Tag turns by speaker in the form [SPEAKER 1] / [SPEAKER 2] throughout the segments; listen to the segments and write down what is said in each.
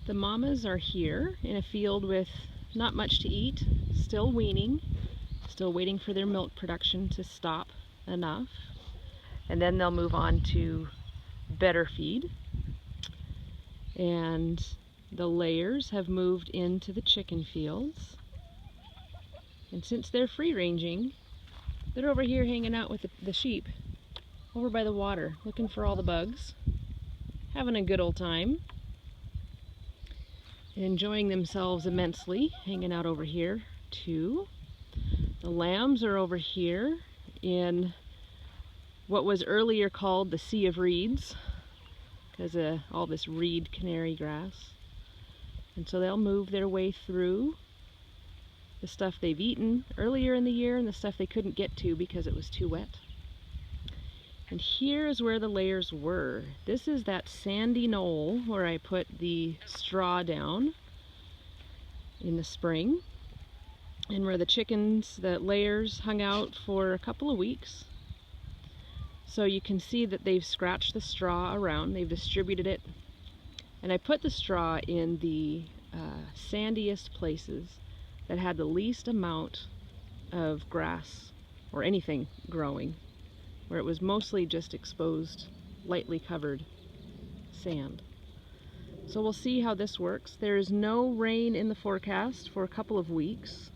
[SPEAKER 1] The mamas are here in a field with not much to eat, still weaning, still waiting for their milk production to stop enough. And then they'll move on to better feed. And the layers have moved into the chicken fields. And since they're free-ranging, they're over here hanging out with the sheep, over by the water, looking for all the bugs, having a good old time, enjoying themselves immensely, hanging out over here too. The lambs are over here in what was earlier called the Sea of Reeds, because of all this reed canary grass. And so they'll move their way through the stuff they've eaten earlier in the year and the stuff they couldn't get to because it was too wet. And here is where the layers were. This is that sandy knoll where I put the straw down in the spring, and where the chickens, the layers, hung out for a couple of weeks. So you can see that they've scratched the straw around, they've distributed it, and I put the straw in the sandiest places that had the least amount of grass or anything growing, where it was mostly just exposed, lightly covered sand. So we'll see how this works. There is no rain in the forecast for a couple of weeks,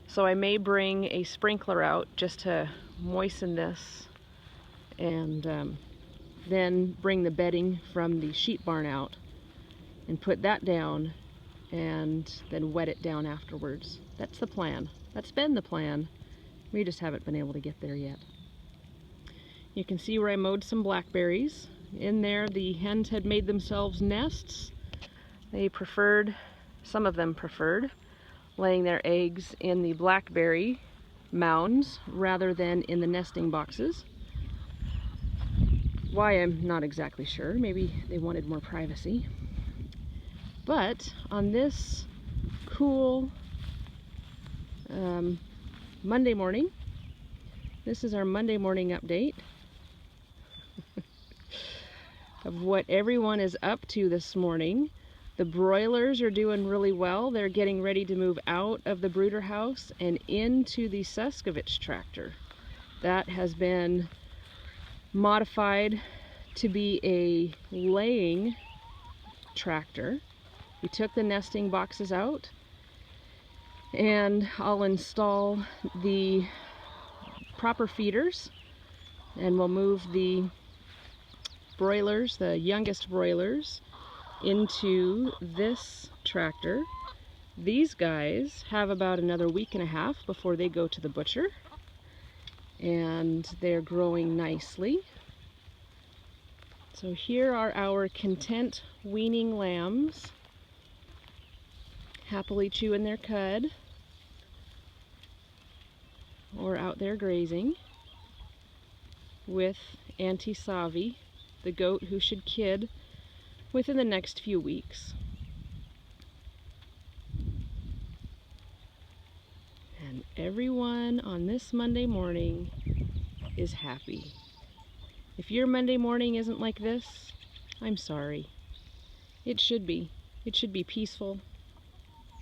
[SPEAKER 1] so I may bring a sprinkler out just to moisten this, and then bring the bedding from the sheep barn out and put that down, and then wet it down afterwards. That's the plan. That's been the plan. We just haven't been able to get there yet. You can see where I mowed some blackberries. In there, the hens had made themselves nests. They preferred, some of them preferred, laying their eggs in the blackberry mounds rather than in the nesting boxes. Why, I'm not exactly sure. Maybe they wanted more privacy. But on this cool Monday morning, this is our Monday morning update of what everyone is up to this morning. The broilers are doing really well. They're getting ready to move out of the brooder house and into the Suscovich tractor. That has been modified to be a laying tractor. We took the nesting boxes out, and I'll install the proper feeders, and we'll move the broilers, the youngest broilers, into this tractor. These guys have about another week and a half before they go to the butcher, and they're growing nicely. So here are our content weaning lambs, happily chewing their cud or out there grazing with Auntie Savi, the goat who should kid within the next few weeks. And everyone on this Monday morning is happy. If your Monday morning isn't like this, I'm sorry. It should be. It should be peaceful.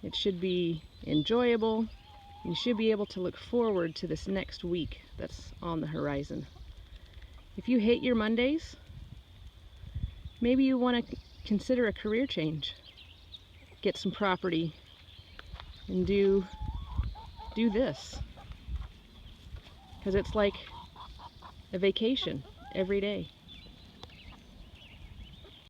[SPEAKER 1] It should be enjoyable. You should be able to look forward to this next week that's on the horizon. If you hate your Mondays, maybe you want to consider a career change. Get some property and do this. Because it's like a vacation every day.